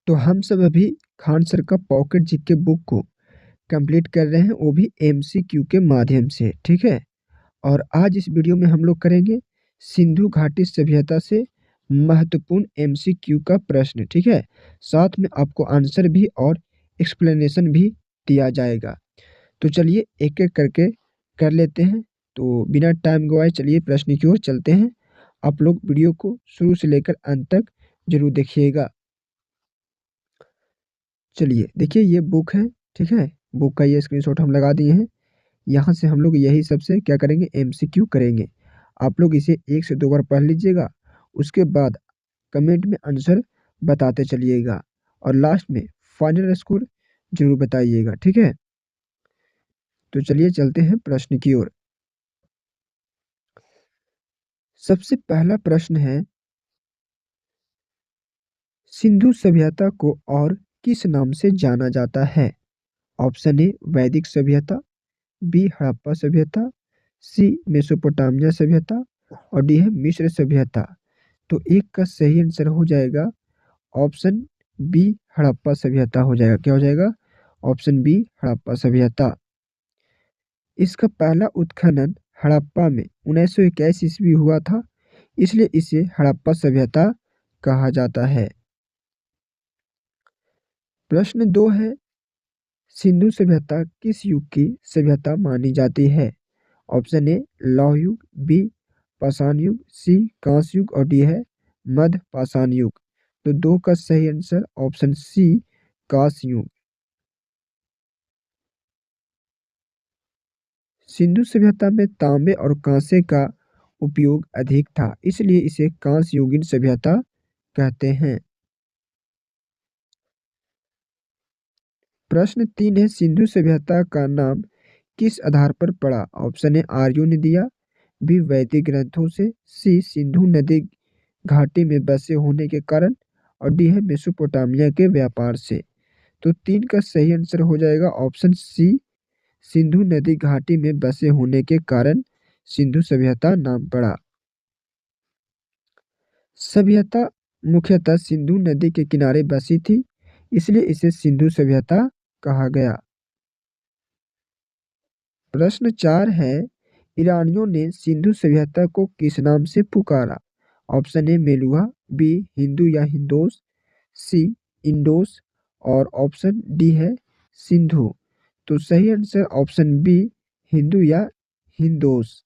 तो हम सब अभी खान सर का पॉकेट जीके बुक को कंप्लीट कर रहे हैं, वो भी एमसीक्यू के माध्यम से। ठीक है। और आज इस वीडियो में हम लोग करेंगे सिंधु घाटी सभ्यता से महत्वपूर्ण एमसीक्यू का प्रश्न। ठीक है। साथ में आपको आंसर भी और एक्सप्लेनेशन भी दिया जाएगा। तो चलिए एक एक करके कर लेते हैं। तो बिना टाइम गवाए चलिए प्रश्न की ओर चलते हैं। आप लोग वीडियो को शुरू से लेकर अंत तक जरूर देखिएगा। चलिए देखिए ये बुक है। ठीक है। बुक का ये स्क्रीनशॉट हम लगा दिए हैं। यहाँ से हम लोग यही सबसे क्या करेंगे, एमसीक्यू करेंगे। आप लोग इसे 1 से 2 बार पढ़ लीजिएगा। उसके बाद कमेंट में आंसर बताते चलिएगा और लास्ट में फाइनल स्कोर जरूर बताइएगा। ठीक है। तो चलिए चलते हैं प्रश्न की ओर। सबसे पहला प्रश्न है, सिंधु सभ्यता को और किस नाम से जाना जाता है? ऑप्शन ए वैदिक सभ्यता, बी हड़प्पा सभ्यता, सी मेसोपोटामिया सभ्यता और डी है मिस्र सभ्यता। तो एक का सही आंसर हो जाएगा ऑप्शन बी हड़प्पा सभ्यता हो जाएगा। क्या हो जाएगा? ऑप्शन बी हड़प्पा सभ्यता। इसका पहला उत्खनन हड़प्पा में 1921 ईस्वी हुआ था, इसलिए इसे हड़प्पा सभ्यता कहा जाता है। प्रश्न 2 है, सिंधु सभ्यता किस युग की सभ्यता मानी जाती है? ऑप्शन ए लौह युग, बी पाषाण युग, सी कांस्य युग और डी है मध्य पाषाण युग। तो 2 का सही आंसर ऑप्शन सी कांस्य युग। सिंधु सभ्यता में तांबे और कांसे का उपयोग अधिक था, इसलिए इसे कांस्य युगीन सभ्यता कहते हैं। प्रश्न 3 है, सिंधु सभ्यता का नाम किस आधार पर पड़ा? ऑप्शन ए आर्यों ने दिया, बी वैदिक ग्रंथों से, सी सिंधु नदी घाटी में बसे होने के कारण और डी है मेसोपोटामिया के व्यापार से। तो 3 का सही आंसर हो जाएगा ऑप्शन सी सिंधु नदी घाटी में बसे होने के कारण सिंधु सभ्यता नाम पड़ा। सभ्यता मुख्यतः सिंधु नदी के किनारे बसी थी, इसलिए इसे सिंधु सभ्यता कहा गया। प्रश्न 4 है, ईरानियों ने सिंधु सभ्यता को किस नाम से पुकारा? Option A Meluha, B Hindu या हिंदोस, सी इंडोस और ऑप्शन डी है सिंधु। तो सही आंसर ऑप्शन बी हिंदू या हिंदोस।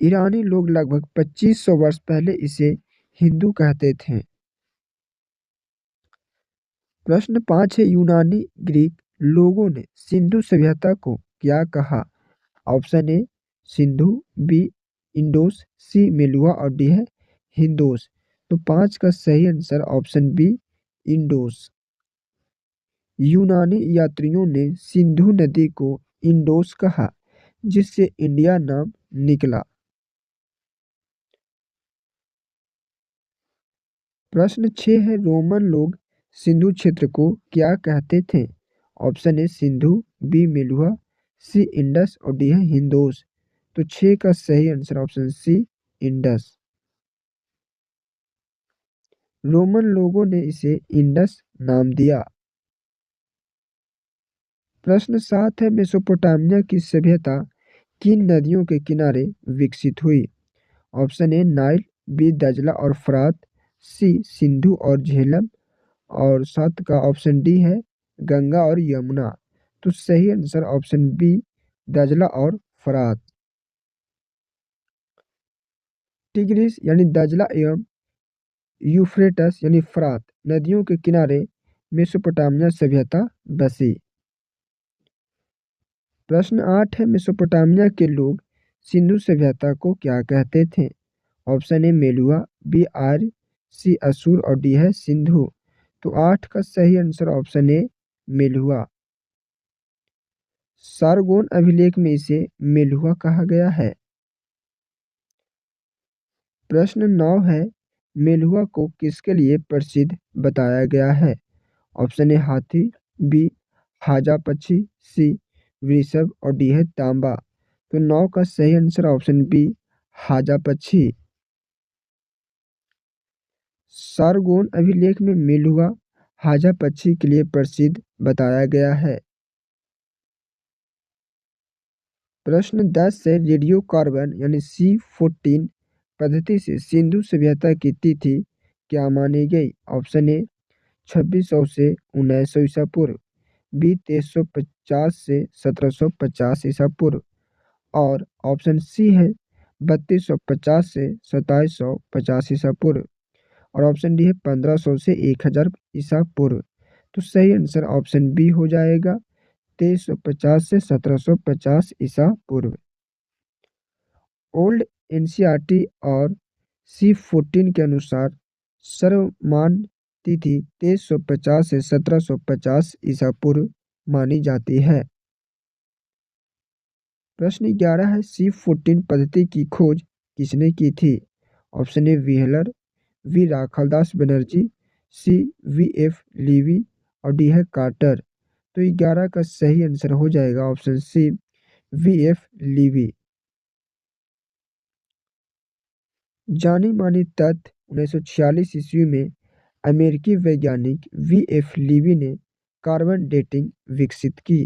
ईरानी लोग लगभग 2500 वर्ष पहले इसे हिंदू कहते थे। प्रश्न 5 है, यूनानी ग्रीक लोगों ने सिंधु सभ्यता को क्या कहा? ऑप्शन ए सिंधु, बी इंडोस, सी मेलुआ और डी है हिंदोस। तो 5 का सही आंसर ऑप्शन बी इंडोस। यूनानी यात्रियों ने सिंधु नदी को इंडोस कहा, जिससे इंडिया नाम निकला। प्रश्न 6 है, रोमन लोग सिंधु क्षेत्र को क्या कहते थे? Option A Sindhu, B Meluha, C Indus और डी है हिंदोस। तो 6 का सही answer option C Indus. Roman लोगों ने इसे इंडस नाम दिया। प्रश्न 7 है, मेसोपोटामिया की सभ्यता किन नदियों के किनारे विकसित हुई? ऑप्शन ए नाइल, बी दजला और फरात, सी सिंधु और झेलम और 7 का ऑप्शन डी है गंगा और यमुना। तो सही आंसर ऑप्शन बी दजला और फरात। टिग्रिस यानी दजला एवं यूफ्रेटस यानी फरात नदियों के किनारे मेसोपोटामिया सभ्यता बसी। प्रश्न 8 है, मेसोपोटामिया के लोग सिंधु सभ्यता को क्या कहते थे? ऑप्शन ए मेलुआ, बी आर्य, सी असुर और डी है सिंधु। तो 8 का सही आंसर ऑप्शन ए मेलुआ। सारगोन अभिलेख में इसे मेलुआ कहा गया है। प्रश्न 9 है, मेलुआ को किसके लिए प्रसिद्ध बताया गया है? ऑप्शन ए हाथी, बी हाजा पक्षी, सी वृषभ और डी है तांबा। तो 9 का सही आंसर ऑप्शन बी हाजा पक्षी। सारगोन अभिलेख में मेलुहा हाजा पक्षी के लिए प्रसिद्ध बताया गया है। प्रश्न 10 से रेडियो कार्बन यानी C14 पद्धति से सिंधु सभ्यता की तिथि क्या मानी गई? ऑप्शन ए 2600 से 1900 ईसा पूर्व, बी 2350 से 1750 ईसा पूर्व और ऑप्शन सी है 3250 से 2750 ईसा पूर्व और ऑप्शन डी है 1500 से 1000 ईसा पूर्व। तो सही आंसर ऑप्शन बी हो जाएगा 2350 से 1750 ईसा पूर्व। ओल्ड एनसीईआरटी और C14 के अनुसार सर्वमान्य तिथि 2350 से 1750 ईसा पूर्व मानी जाती है। प्रश्न 11 है C14 पद्धति की खोज किसने की थी? Option A Wheeler, B Rakhaldas Banerjee, C V.F. Levi और डी है कार्टर। तो 11 का सही आंसर हो जाएगा ऑप्शन सी V.F. लीवी। जानी मानी तथ्य 1946 ईस्वी में अमेरिकी वैज्ञानिक V.F. लीवी ने कार्बन डेटिंग विकसित की।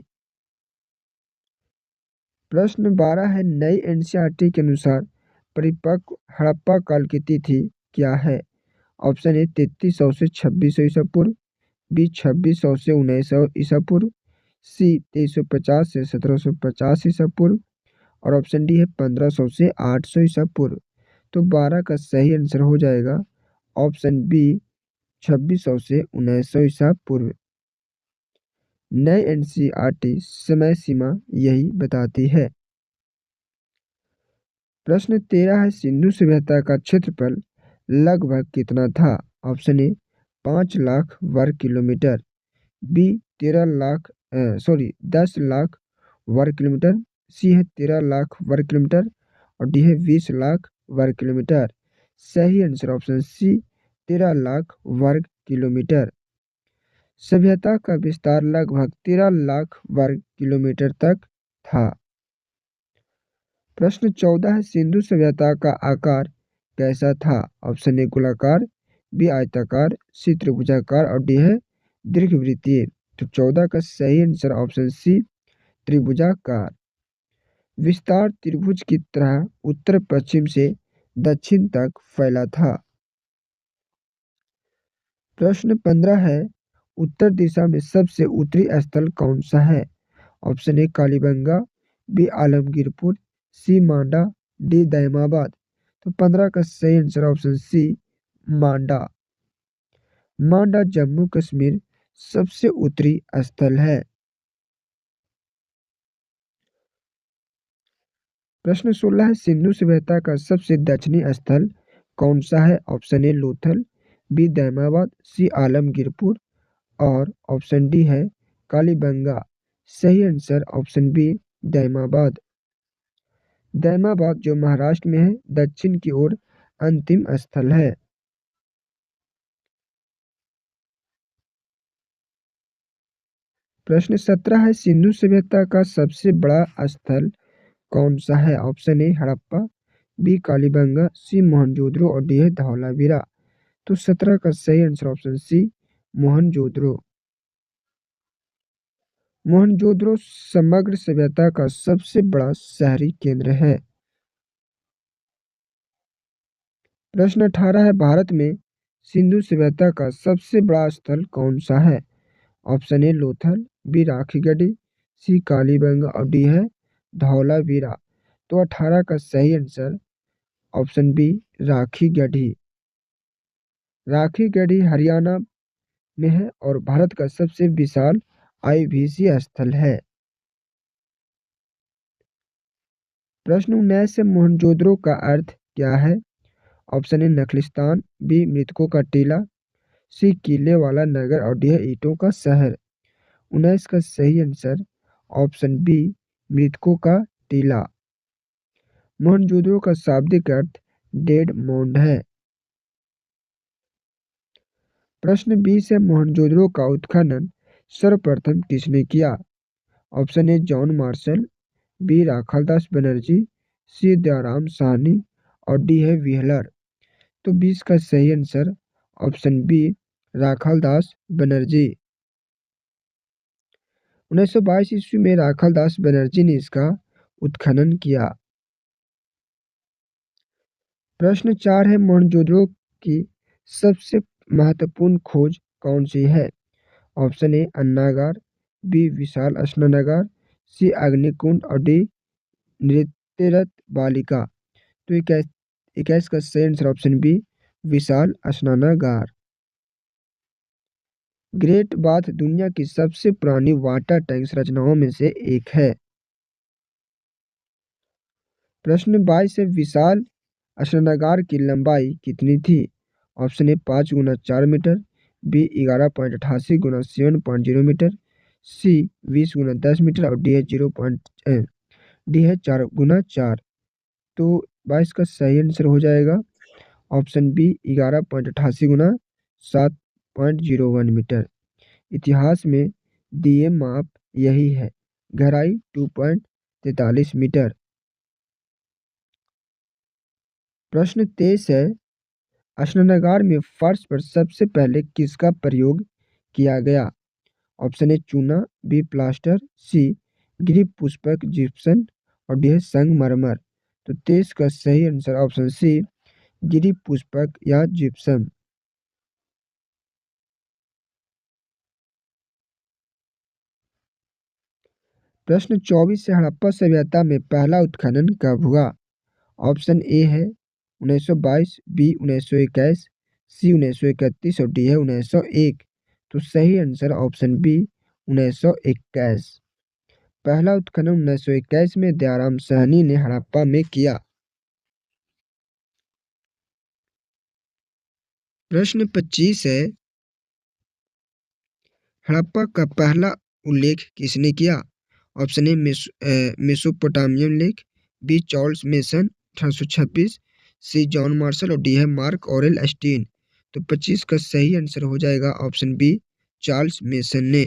प्रश्न 12 है नई एनसीईआरटी के अनुसार परिपक्व हड़प्पा काल की तिथि क्या है? ऑप्शन ए 3300 से 2600 ईसा पूर्व, बी 2600 से 1900 ईसा पूर्व, सी 2350 से 1750 ईसा पूर्व और ऑप्शन डी है 1500 से 800 ईसा पूर्व। तो 12 का सही आंसर हो जाएगा ऑप्शन बी 2600 से 1900 ईसा पूर्व। नई एनसीईआरटी समय सीमा यही बताती है। प्रश्न 13 है सिंधु सभ्यता का क्षेत्रफल लगभग कितना था? ऑप्शन ए 5 लाख वर्ग किलोमीटर, बी 10 लाख वर्ग किलोमीटर, सी है 13 लाख वर्ग किलोमीटर और डी है 20 लाख वर्ग किलोमीटर। सही आंसर ऑप्शन सी 13 लाख वर्ग किलोमीटर। सभ्यता का विस्तार लगभग 13 लाख वर्ग किलोमीटर तक था। प्रश्न 14 है सिंधु सभ्यता का आकार कैसा था? ऑप्शन ए गोलाकार, बी आयताकार, सी त्रिभुजाकार और डी है दीर्घवृत्तीय। तो 14 का सही आंसर ऑप्शन सी त्रिभुजाकार। विस्तार त्रिभुज की तरह उत्तर पश्चिम से दक्षिण तक फैला था। प्रश्न 15 है उत्तर दिशा में सबसे उत्तरी स्थल कौन सा है? Option A Kalibangan, B Alamgirpur, C Manda, D Daimabad. तो 15 का सही answer option C Manda. Manda Jammu Kashmir सबसे उत्तरी स्थल है। प्रश्न 16 है सिंधु सभ्यता का सबसे दक्षिणी स्थल कौन सा है? Option A Lothal, B Daimabad, C Alamgirpur और ऑप्शन डी है कालीबंगा। सही answer option B Daimabad. Daimabad जो महाराष्ट्र में है दक्षिण की ओर अंतिम स्थल है। प्रश्न 17 है सिंधु सभ्यता का सबसे बड़ा स्थल कौन सा है? Option A Harappa, B Kalibangan, C Mohenjodaro और डी है धौलावीरा। तो 17 का सही answer option C Mohenjodaro. Mohenjodaro समग्र सभ्यता का सबसे बड़ा शहरी केंद्र है। प्रश्न 18 है भारत में सिंधु सभ्यता का सबसे बड़ा स्थल कौन सा है? Option A Lothal, B Rakhigarhi, C Kalibangan और डी है धौलावीरा। तो 18 का सही answer option B Rakhigarhi. Rakhigarhi Haryana में है और भारत का सबसे विशाल आईवीसी स्थल है। प्रश्न 19 से मोहनजोदड़ो का अर्थ क्या है? ऑप्शन ए नखलिस्तान, बी मृतकों का टीला, सी किले वाला नगर और डी है ईंटों का शहर। 19 का सही आंसर ऑप्शन बी मृतकों का टीला। मोहनजोदड़ो का शाब्दिक अर्थ डेड माउंड है। प्रश्न 20 है मोहनजोदड़ो का उत्खनन सर्वप्रथम किसने किया? Option A John Marshall, B Rakhaldas Banerjee, C Dayaram Sahni और डी है व्हीलर। तो 20 का सही answer option B Rakhal Das Banerji. 1922 ईस्वी में राखाल दास बनर्जी ने इसका उत्खनन किया। प्रश्न 4 है, मोहनजोदड़ो की सबसे महत्वपूर्ण खोज कौन सी है? ऑप्शन ए अन्नागार, बी विशाल स्नानागार, सी अग्निकुंड और डी नृत्यरत बालिका। तो 21 का सही आंसर ऑप्शन बी विशाल स्नानागार। ग्रेट बाथ दुनिया की सबसे पुरानी वाटर टैंक संरचनाओं में से एक है। प्रश्न 22 है, विशाल स्नानागार की लंबाई कितनी थी? Option A 5 × 4 metre, B 11.88 × 7.0 metre, C 20 × 10 metre और डी है 4 × 4। तो 22 का सही आंसर हो जाएगा ऑप्शन बी 11.88 × 7.01 मीटर। इतिहास में दिए माप यही है, गहराई 2.43 मीटर। प्रश्न 23 है, स्नानागार में फर्श पर सबसे पहले किसका प्रयोग किया गया? ऑप्शन ए चूना, बी प्लास्टर, सी गिरी पुष्पक जिप्सम और डी है संगमरमर। तो 23 का सही आंसर ऑप्शन सी गिरी पुष्पक या जिप्सम। प्रश्न 24 से, हड़प्पा सभ्यता में पहला उत्खनन कब हुआ? ऑप्शन ए है 1922, बी 1921, सी 1931 और डी है 1901। तो सही आंसर ऑप्शन बी 1921। पहला उत्खनन 1921 में दयाराम साहनी ने हड़प्पा में किया। प्रश्न 25 है, हड़प्पा का पहला उल्लेख किसने किया? ऑप्शन ए मेसोपोटामियन लेख, बी चार्ल्स मेसन 1826, सी जॉन मार्शल और डी है मार्क ऑरेल स्टीन। तो 25 का सही आंसर हो जाएगा ऑप्शन बी चार्ल्स मेसन ने।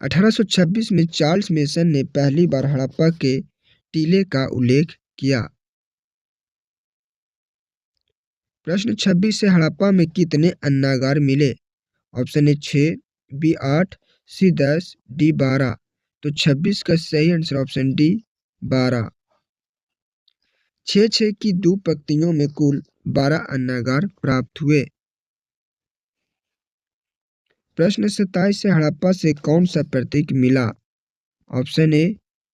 1826 में चार्ल्स मेसन ने पहली बार हड़प्पा के टीले का उल्लेख किया। प्रश्न 26 से, हड़प्पा में कितने अन्नागार मिले? Option A 6, B 8, C 10, D 12। तो 26 का सही आंसर ऑप्शन डी 12। 6 की दो पंक्तियों में कुल 12 अन्नागार प्राप्त हुए। प्रश्न 27 से, हड़प्पा से कौन सा प्रतीक मिला? ऑप्शन ए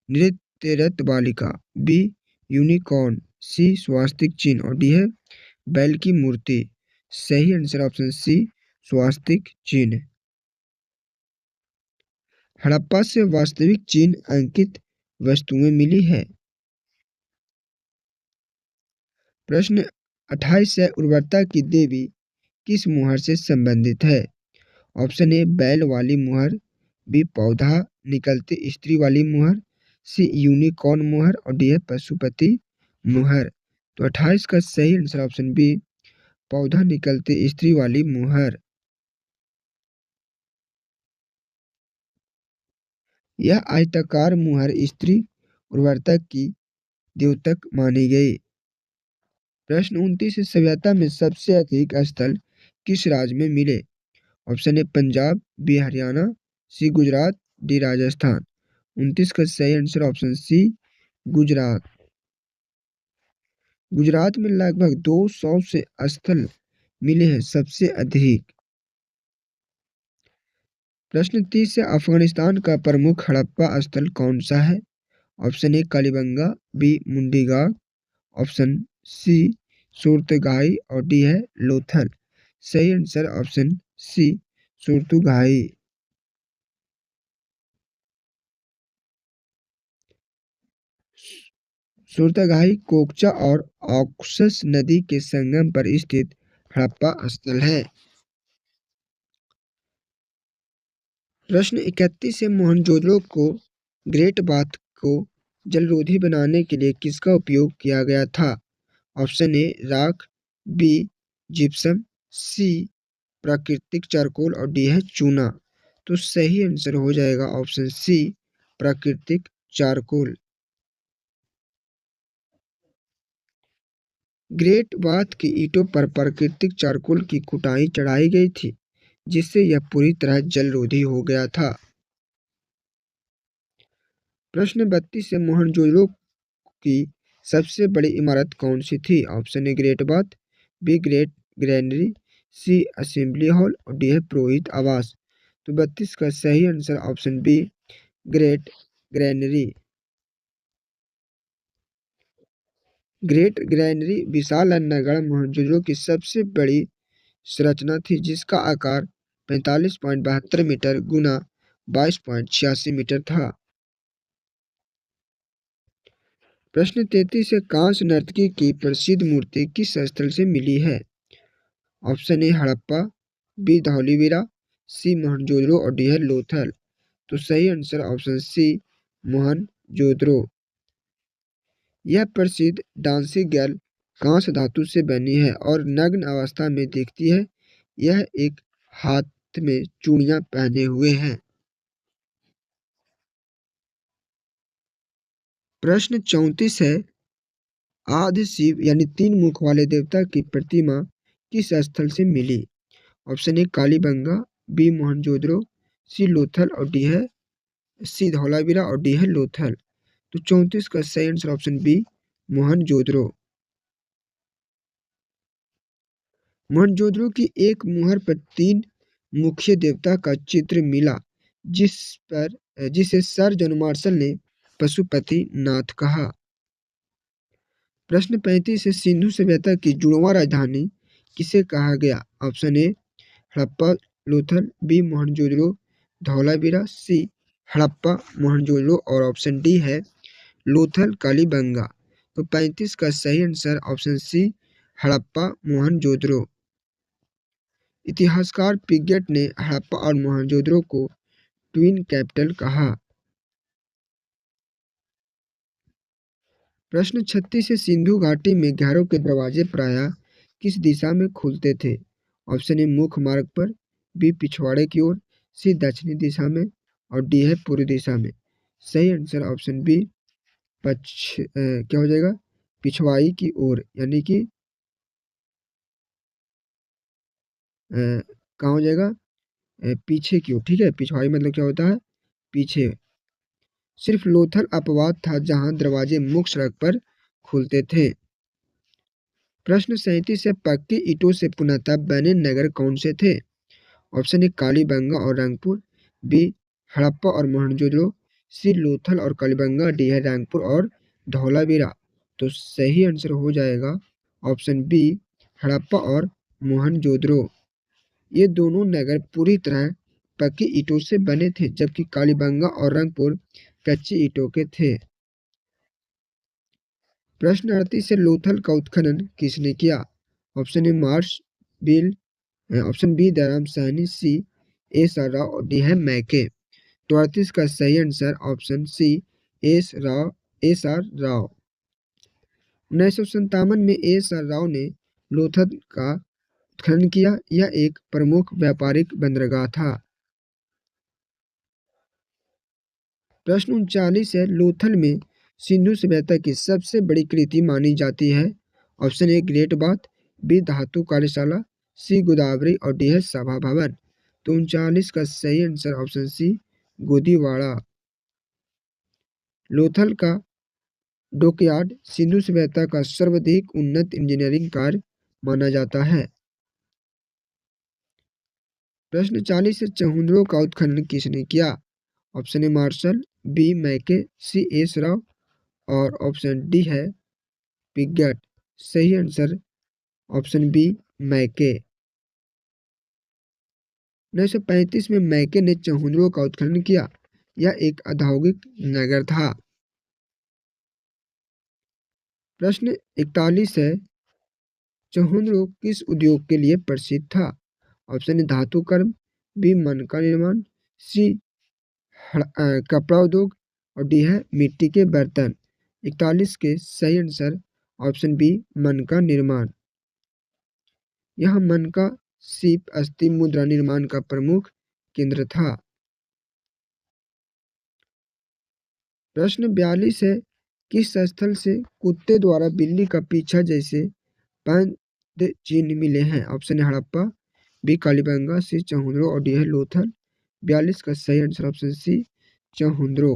नृत्यरत बालिका, बी यूनिकॉर्न, सी स्वास्तिक चिन्ह और डी है बैल की मूर्ति। सही आंसर ऑप्शन सी स्वास्तिक चिन्ह। हड़प्पा से वास्तविक चिन्ह अंकित वस्तुएं मिली है। प्रश्न 28 है, उर्वरता की देवी किस मुहर से संबंधित है? ऑप्शन ए बैल वाली मुहर, बी पौधा निकलते स्त्री वाली मुहर, सी यूनिकॉर्न मुहर और डी है पशुपति मुहर। तो 28 का सही आंसर ऑप्शन बी पौधा निकलते स्त्री वाली मुहर। यह आयताकार मुहर स्त्री उर्वरता की द्योतक मानी गई। प्रश्न 29 इस सभ्यता में सबसे अधिक स्थल किस राज्य में मिले? Option A Punjab, B Haryana, C Gujarat, D Rajasthan. 29 का सही answer option C Gujarat. Gujarat में लगभग 200 से स्थल मिले हैं सबसे अधिक। प्रश्न 30 से, अफगानिस्तान का प्रमुख हड़प्पा स्थल कौन सा है? Option A Kalibangan, B Mundigaon, option C सूरतगाही और डी है लोथल। सही आंसर ऑप्शन सी सूरतगाही। सूरतगाही कोकचा और ऑक्सस नदी के संगम पर स्थित हड़प्पा स्थल है। प्रश्न 31 से, मोहनजोदड़ो को ग्रेट बाथ को जलरोधी बनाने के लिए किसका उपयोग किया गया था? ऑप्शन ए राख, बी जिप्सम, सी प्राकृतिक चारकोल और डी है चूना। तो सही आंसर हो जाएगा ऑप्शन सी प्राकृतिक चारकोल। ग्रेट बाथ की ईंटों पर प्राकृतिक चारकोल की कुटाई चढ़ाई गई थी, जिससे यह पूरी तरह जलरोधी हो गया था। प्रश्न 32 से मोहनजोदड़ो की सबसे बड़ी इमारत कौन सी थी? Option A great bath, B great granary, C assembly hall और डी है पुरोहित आवास। तो 32 का सही answer option B great granary. Great granary विशाल अन्नगढ़ मोहनजोदड़ो की सबसे बड़ी संरचना थी, जिसका आकार 45.72 मीटर गुना 22.86 मीटर था। प्रश्न 33 से कांस्य नर्तकी की प्रसिद्ध मूर्ति किस स्थल से मिली है? Option A Harappa, B Dholavira, C Mohenjodaro और डी है लोथल। तो सही आंसर ऑप्शन सी मोहनजोदड़ो। यह प्रसिद्ध डांसी गर्ल कांस्य धातु से बनी है और नग्न अवस्था में दिखती है। यह एक हाथ में चूड़ियां पहने हुए है। प्रश्न 34 है, आदि शिव यानी तीन मुख वाले देवता की प्रतिमा किस स्थल से मिली? Option A Kalibangan, B Mohenjodaro, C Lothal और डी है सी धौलावीरा और डी है लोथल। तो 34 का सही answer option B Mohenjodaro. Mohenjodaro की एक मुहर पर तीन मुख्य देवता का चित्र मिला, जिस पर जिसे सर जॉन मार्शल ने पशुपति नाथ कहा। प्रश्न 35 से सिंधु सभ्यता की जुड़वां राजधानी किसे कहा गया? Option A Harappa Lothal, B Mohenjodaro Dholavira, C Harappa Mohenjodaro और ऑप्शन डी है लोथल कालीबंगा। तो 35 का सही answer option C Harappa Mohenjodaro. इतिहासकार पिगेट ने हड़प्पा और मोहनजोदड़ो को ट्विन कैपिटल कहा। प्रश्न 36 से सिंधु घाटी में घरों के दरवाजे प्रायः किस दिशा में खुलते थे? ऑप्शन ए मुख्य मार्ग पर, बी पिछवाड़े की ओर, सी दक्षिणी दिशा में और डी है पूर्व दिशा में। सही आंसर ऑप्शन बी क्या हो जाएगा? पिछवाई की ओर, यानी कि कहाँ हो जाएगा? पीछे की ओर। ठीक है, पिछवाई मतलब क्या होता है? पीछे। सिर्फ लोथल अपवाद था जहां दरवाजे मुख्य सड़क पर खुलते थे। प्रश्न 37 से पक्की ईंटों से पुनः बने नगर कौन से थे? ऑप्शन ए कालीबंगा और रंगपुर, बी हड़प्पा और मोहनजोदड़ो, सी लोथल और कालीबंगा, डी है रंगपुर और धौलावीरा। तो सही आंसर हो जाएगा ऑप्शन बी हड़प्पा और मोहनजोदड़ो। ये दोनों नगर पूरी तरह पक्की ईंटों से बने थे, जबकि कालीबंगा और रंगपुर कच्ची ईंटों के थे। प्रश्न 38 से लोथल का उत्खनन किसने किया? ऑप्शन ए मार्श बिल, option B Dayaram Sahni, C S R Rao और डी है मैके। तो 38 का सही answer option C S R Rao. 1957 में एस आर राव ने लोथल का उत्खनन किया। यह एक प्रमुख व्यापारिक बंदरगाह था। प्रश्न 39 है, लोथल में सिंधु सभ्यता की सबसे बड़ी कृति मानी जाती है। Option A great bath, B धातु कार्यशाला, सी गोदावरी और डी है सभा भवन। तो 39 का सही आंसर ऑप्शन सी गोदीवाड़ा। लोथल का डॉकयार्ड सिंधु सभ्यता का सर्वाधिक उन्नत इंजीनियरिंग कार्य माना जाता है। प्रश्न 40 से चहुंदरों का उत्खनन किसने किया? ऑप्शन ए मार्शल, बी मैके, सी एस राव और ऑप्शन डी है पिगट। सही आंसर ऑप्शन बी मैके। 1935 में मैके ने चहुंदरों का उत्खनन किया। यह एक औद्योगिक नगर था। प्रश्न 41 है, चहुंदरो किस उद्योग के लिए प्रसिद्ध था? ऑप्शन ए धातु कर्म, बी मनका निर्माण, सी कपड़ा उद्योग और डी है मिट्टी के बर्तन। 41 के सही आंसर ऑप्शन बी मनका निर्माण। यह मनका सीप अस्थि मुद्रा निर्माण का प्रमुख केंद्र था। प्रश्न 42 है, किस स्थल से कुत्ते द्वारा बिल्ली का पीछा जैसे पाद चिन्ह मिले हैं। ऑप्शन है हड़प्पा, बी कालीबंगा, सी चहुंद्रो और डी है लोथल। 42 का सही आंसर ऑप्शन सी चहुंद्रो।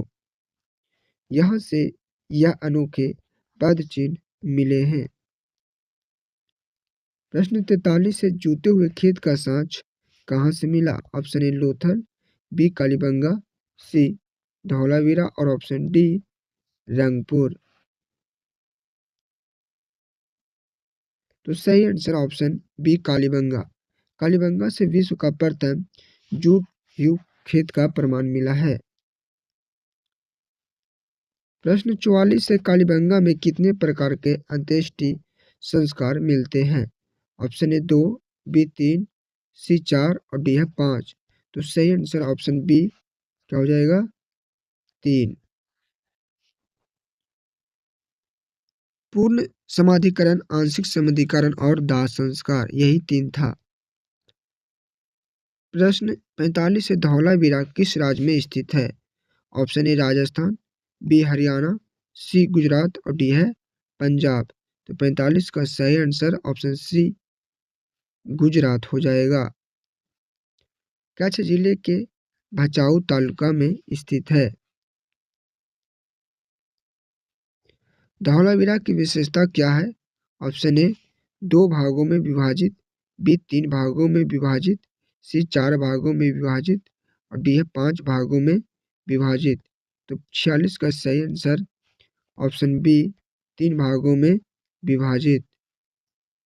यहाँ से यह अनोखे पद चिन्ह मिले हैं। प्रश्न 43 से जूते हुए खेत का साँच कहाँ से मिला? Option A Lothal, B Kalibangan, C Dholavira और ऑप्शन डी रंगपुर। तो सही answer option B Kalibangan. Kalibangan से विश्व का प्रथम जूट ह्यू खेत का प्रमाण मिला है। प्रश्न 44 से कालीबंगा में कितने प्रकार के अंत्येष्टि संस्कार मिलते हैं? ऑप्शन ए 2, बी 3, सी 4 और डी है 5। तो सही आंसर ऑप्शन बी क्या हो जाएगा? 3। पूर्ण समाधिकरण, आंशिक समाधिकरण और दाह संस्कार, यही 3 था। प्रश्न 45 से धौलावीरा किस राज्य में स्थित है? Option A Rajasthan, B Haryana, C Gujarat और डी है पंजाब। तो 45 का सही आंसर ऑप्शन सी गुजरात हो जाएगा। कच्छ जिले के भचाऊ तालुका में स्थित है। धौलावीरा की विशेषता क्या है? ऑप्शन ए 2 भागों में विभाजित, बी 3 भागों में विभाजित, सी 4 भागों में विभाजित और डी है 5 भागों में विभाजित। तो 46 का सही आंसर ऑप्शन बी 3 भागों में विभाजित।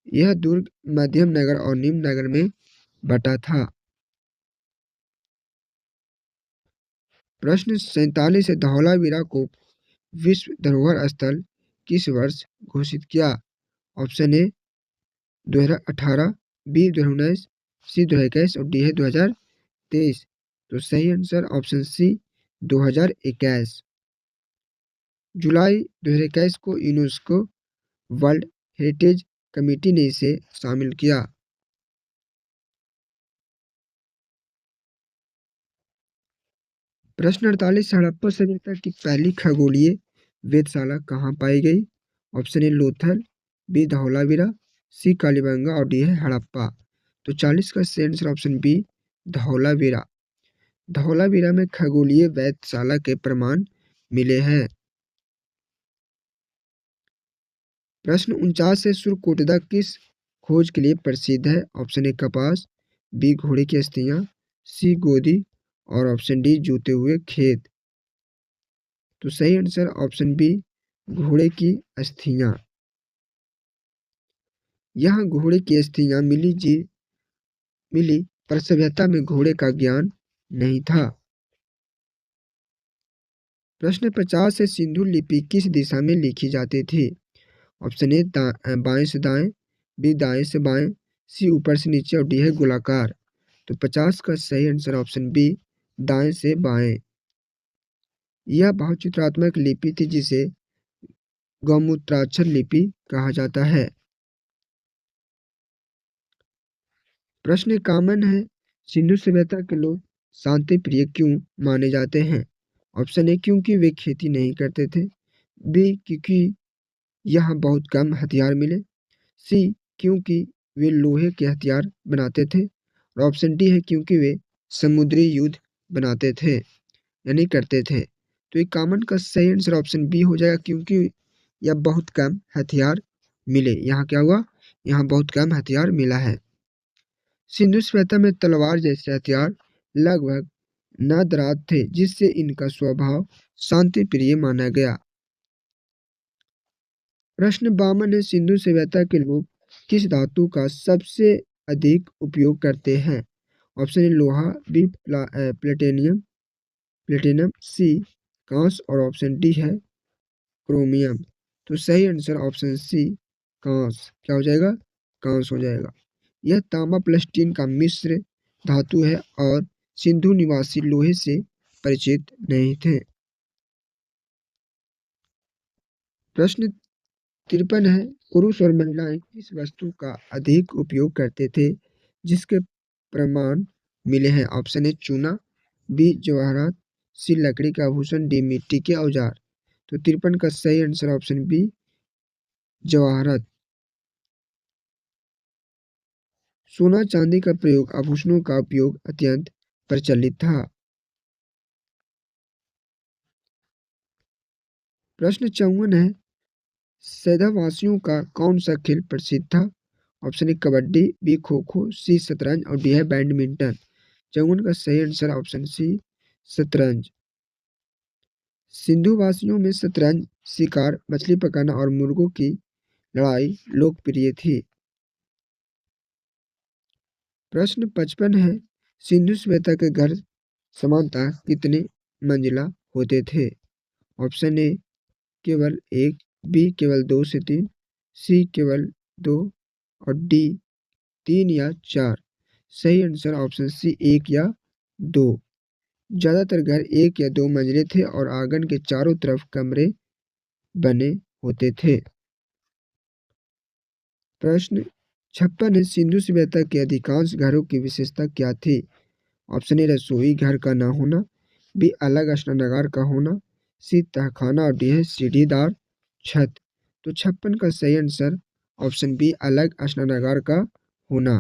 यह दुर्ग मध्यम नगर और निम्न नगर में बटा था। प्रश्न 47 से धौलावीरा को विश्व धरोहर स्थल किस वर्ष घोषित किया? ऑप्शन ए 2018, बी 2019, सी 2021 और डी है 2023। तो सही आंसर ऑप्शन सी 2021। जुलाई 2021 को यूनेस्को वर्ल्ड हेरिटेज कमेटी ने इसे शामिल किया। प्रश्न 48 हड़प्पा सभ्यता की पहली खगोलीय वेधशाला कहाँ पाई गई? Option A Lothal, B Dholavira, C Kalibangan और डी है हड़प्पा। तो 40 का सही answer option B Dholavira. Dholavira में खगोलीय वेधशाला के प्रमाण मिले हैं। प्रश्न 49 से सुरकोटदा किस खोज के लिए प्रसिद्ध है? ऑप्शन ए कपास, बी घोड़े की अस्थियां, सी गोदी और ऑप्शन डी जूते हुए खेत। तो सही आंसर ऑप्शन बी घोड़े की अस्थियां। यहाँ घोड़े की अस्थियां मिली पर सभ्यता में घोड़े का ज्ञान नहीं था। प्रश्न 50 से सिंधु लिपि किस दिशा में लिखी जाती थी? ऑप्शन ए बाएं से दाएं, बी दाएं से बाएं, सी ऊपर से नीचे और डी है गोलाकार। तो 50 का सही आंसर ऑप्शन बी दाएं से बाएं। यह बहुचित्रात्मक लिपि थी जिसे गौमूत्राक्षर लिपि कहा जाता है। प्रश्न कॉमन है, सिंधु सभ्यता के लोग शांति प्रिय क्यों माने जाते हैं? ऑप्शन ए क्योंकि वे खेती नहीं करते थे, बी क्योंकि यहाँ बहुत कम हथियार मिले, सी क्योंकि वे लोहे के हथियार बनाते थे और ऑप्शन डी है क्योंकि वे समुद्री युद्ध बनाते थे यानी करते थे। तो ये कॉमन का सही आंसर ऑप्शन बी हो जाएगा क्योंकि यह बहुत कम हथियार मिले। यहाँ क्या हुआ? यहाँ बहुत कम हथियार मिला है। सिंधु सभ्यता में तलवार जैसे हथियार लगभग नादरात थे जिससे इनका स्वभाव शांति प्रिय माना गया। प्रश्न 52 है, सिंधु सभ्यता के लोग किस धातु का सबसे अधिक उपयोग करते हैं? ऑप्शन ए लोहा, बी प्लेटिनियम प्लेटिनम, सी कांस और ऑप्शन डी है क्रोमियम। तो सही आंसर ऑप्शन सी कांस क्या हो जाएगा? कांस हो जाएगा। यह तांबा प्लस टीन का मिश्र धातु है और सिंधु निवासी लोहे से परिचित नहीं थे। प्रश्न 53 है, पुरुष और महिलाएं किस वस्तु का अधिक उपयोग करते थे जिसके प्रमाण मिले हैं? ऑप्शन ए चूना, बी जवाहरात, सी लकड़ी का आभूषण, डी मिट्टी के औजार। तो 53 का सही आंसर ऑप्शन बी जवाहरात। सोना चांदी का प्रयोग आभूषणों का उपयोग अत्यंत प्रचलित था। प्रश्न 54 है, सैदावासियों का कौन सा खेल प्रसिद्ध था? Option A kabaddi, B kho kho, सी शतरंज और डी है बैडमिंटन। 54 का सही आंसर ऑप्शन सी शतरंज। सिंधु वासियों में शतरंज, शिकार, मछली पकड़ना और मुर्गों की लड़ाई लोकप्रिय थी। प्रश्न 55 है, सिंधु सभ्यता के घर सामान्यतः कितने मंजिला होते थे? ऑप्शन ए केवल एक, बी केवल दो से तीन, सी केवल दो और डी तीन या चार। सही आंसर ऑप्शन सी एक या दो। ज्यादातर घर एक या दो मंजिले थे और आंगन के चारों तरफ कमरे बने होते थे। प्रश्न 56 है, सिंधु सभ्यता के अधिकांश घरों की विशेषता क्या थी? ऑप्शन ए रसोई घर का ना होना, बी अलग स्नानागार का होना, सी तहखाना और डी है सीढ़ीदार छत। तो 56 का सही आंसर ऑप्शन बी अलग स्नानागार का होना।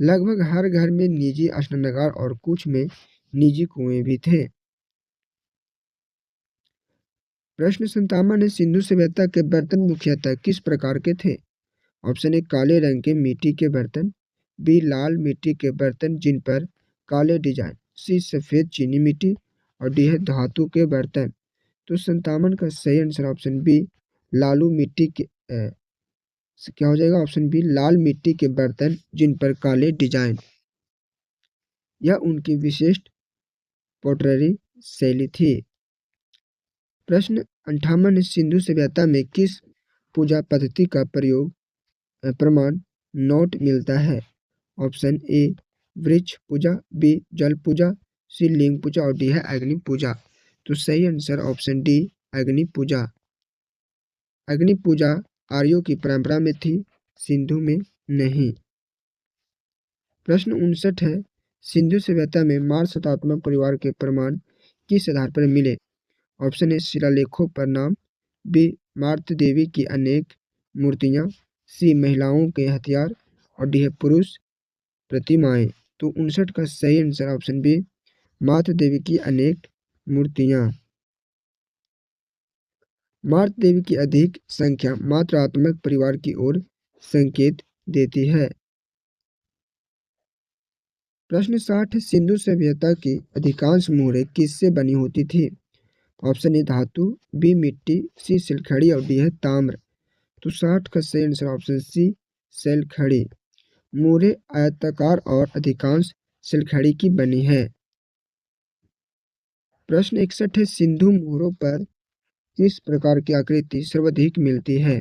लगभग हर घर में निजी स्नानागार और कुछ में निजी कुएं भी थे। प्रश्न 57 है, सिंधु सभ्यता के बर्तन मुख्यतः किस प्रकार के थे? ऑप्शन ए काले रंग के मिट्टी के बर्तन, बी लाल मिट्टी के बर्तन जिन पर काले डिजाइन, सी सफेद चीनी मिट्टी और डी है धातु के बर्तन। तो 57 का सही आंसर ऑप्शन बी लालू मिट्टी के क्या हो जाएगा? ऑप्शन बी लाल मिट्टी के बर्तन जिन पर काले डिजाइन। यह उनकी विशिष्ट पोटररी शैली थी। प्रश्न 58, सिंधु सभ्यता में किस पूजा पद्धति का प्रमाण नोट मिलता है? ऑप्शन ए वृक्ष पूजा, बी जल पूजा, सी लिंग पूजा और डी है अग्नि पूजा। तो सही आंसर ऑप्शन डी अग्नि पूजा। अग्नि पूजा आर्यों की परंपरा में थी, सिंधु में नहीं। प्रश्न 59 है, सिंधु सभ्यता में मार शतात्मक परिवार के प्रमाण किस आधार पर मिले? ऑप्शन ए शिलालेखों पर नाम, बी मार्त देवी की अनेक मूर्तियां, सी महिलाओं के हथियार और डी है पुरुष प्रतिमाएं। तो 59 का सही आंसर ऑप्शन बी मार्त देवी की अनेक मूर्तियां। मार्त देवी की अधिक संख्या मात्रात्मक परिवार की ओर संकेत देती है। प्रश्न 60 है, सिंधु सभ्यता की अधिकांश मोहरें किससे बनी होती थी? ऑप्शन ए धातु, बी मिट्टी, सी सिलखड़ी और डी है ताम्र। तो 60 का सही आंसर ऑप्शन सी सिलखड़ी। मोहरें आयताकार और अधिकांश सिलखड़ी की बनी है। प्रश्न 61 है, सिंधु मोहरों पर किस प्रकार की आकृति सर्वाधिक मिलती है?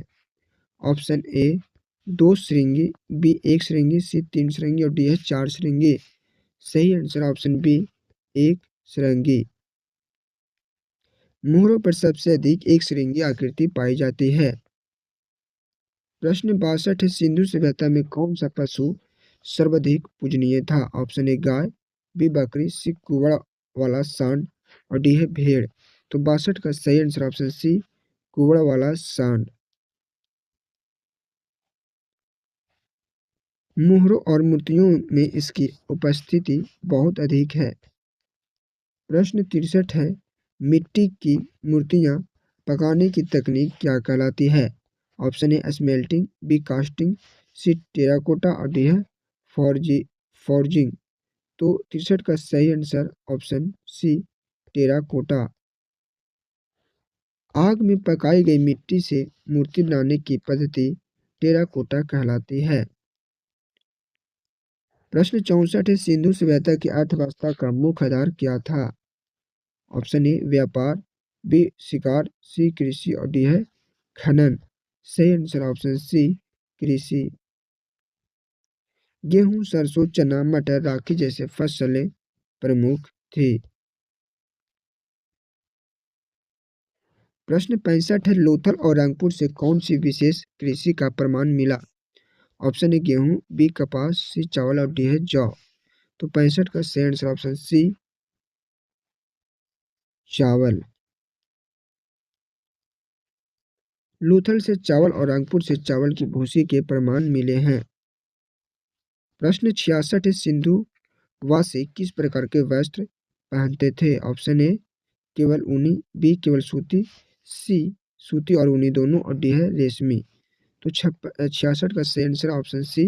ऑप्शन ए दो श्रृंगी, बी एक श्रृंगी, सी तीन श्रृंगी और डी है चार श्रृंगी। सही आंसर ऑप्शन बी एक श्रृंगी। मोहरों पर सबसे अधिक एक श्रृंगी आकृति पाई जाती है। प्रश्न 62 है, सिंधु सभ्यता में कौन सा पशु सर्वाधिक पूजनीय था? ऑप्शन ए गाय, बी बकरी, सी कुबड़ वाला सांड और डी है भेड़। तो 62 का सही आंसर ऑप्शन सी कुबड़ वाला सांड। मोहरों और मूर्तियों में इसकी उपस्थिति बहुत अधिक है। प्रश्न 63 है, मिट्टी की मूर्तियां पकाने की तकनीक क्या कहलाती है? Option A smelting, B casting, C terracotta और डी है फॉर्जिंग। तो 63 का सही आंसर ऑप्शन सी टेराकोटा। आग में पकाई गई मिट्टी से मूर्ति बनाने की पद्धति टेराकोटा कहलाती है। प्रश्न 64 है, सिंधु सभ्यता की अर्थव्यवस्था का मुख्य आधार क्या था? ऑप्शन ए व्यापार, बी शिकार, सी कृषि और डी है खनन। सही आंसर ऑप्शन सी कृषि। गेहूं, सरसों, चना, मटर, राखी जैसे फसलें प्रमुख थी। प्रश्न 65 है, लोथल और रंगपुर से कौन सी विशेष कृषि का प्रमाण मिला? ऑप्शन ए गेहूं, बी कपास, सी चावल और डी है जौ। तो 65 का सही आंसर ऑप्शन सी चावल। लोथल से चावल और रंगपुर से चावल की भूसी के प्रमाण मिले हैं। प्रश्न 66 है, सिंधु वासी किस प्रकार के वस्त्र पहनते थे? ऑप्शन ए केवल ऊनी, बी केवल सूती, सी सूती और ऊनी दोनों और डी है रेशमी। तो 66 का सही आंसर ऑप्शन सी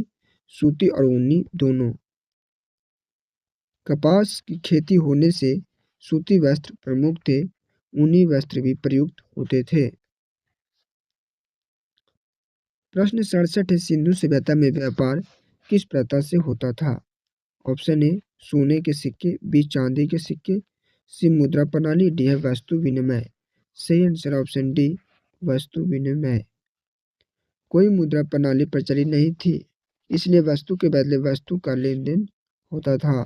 सूती और ऊनी दोनों। कपास की खेती होने से सूती वस्त्र प्रमुख थे, ऊनी वस्त्र भी प्रयुक्त होते थे। प्रश्न 67 है, सिंधु सभ्यता में व्यापार किस प्रथा से होता था? ऑप्शन ए सोने के सिक्के, बी चांदी के सिक्के, सी मुद्रा प्रणाली, डी है वस्तु विनिमय। सही आंसर ऑप्शन डी वस्तु विनिमय। कोई मुद्रा प्रणाली प्रचलित नहीं थी, इसलिए वस्तु के बदले वस्तु का लेन देन होता था।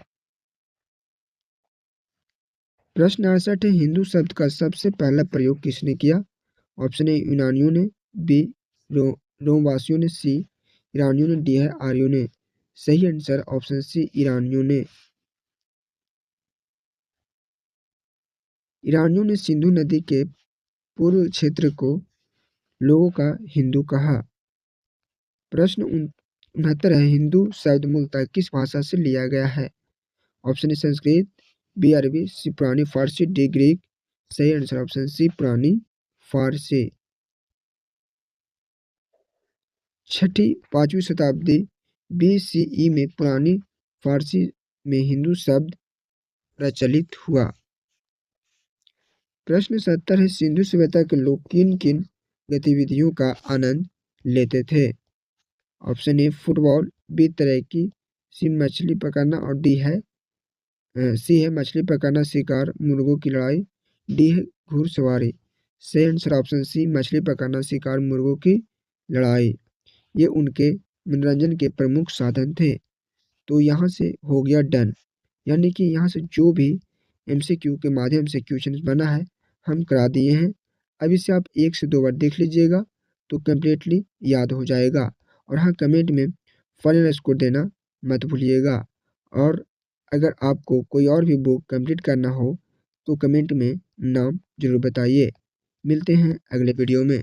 प्रश्न 68 है, हिंदू शब्द का सबसे पहला प्रयोग किसने किया? ऑप्शन ए यूनानियों ने, बी रो रोमवासियों ने, सी ईरानियों ने, डी है आर्यों ने। सही आंसर ऑप्शन सी ईरानियों ने। ईरानियों ने सिंधु नदी के पूर्व क्षेत्र को लोगों का हिंदू कहा। प्रश्न 69 है, हिंदू शब्द मूलतः किस भाषा से लिया गया है? ऑप्शन ए संस्कृत, बी अरबी, सी पुरानी फारसी, डी ग्रीक। सही आंसर ऑप्शन सी पुरानी फारसी। छठी 5वीं शताब्दी BCE में पुरानी फारसी में हिंदू शब्द प्रचलित हुआ। प्रश्न 70 है, सिंधु सभ्यता के लोग किन किन गतिविधियों का आनंद लेते थे? ऑप्शन ए फुटबॉल, बी तैराकी, सी मछली पकड़ना और सी है मछली पकड़ना, शिकार, मुर्गों की लड़ाई, डी है घुड़सवारी। सही आंसर ऑप्शन सी मछली पकड़ना, शिकार, मुर्गों की लड़ाई। ये उनके मनोरंजन के प्रमुख साधन थे। तो यहाँ से हो गया डन, यानी कि यहाँ से जो भी MCQ के माध्यम से क्वेश्चन बना है हम करा दिए हैं। अब इसे आप 1 से 2 बार देख लीजिएगा तो कम्प्लीटली याद हो जाएगा। और हाँ, कमेंट में फाइनल स्कोर देना मत भूलिएगा। और अगर आपको कोई और भी बुक कंप्लीट करना हो तो कमेंट में नाम जरूर बताइए। मिलते हैं अगले वीडियो में।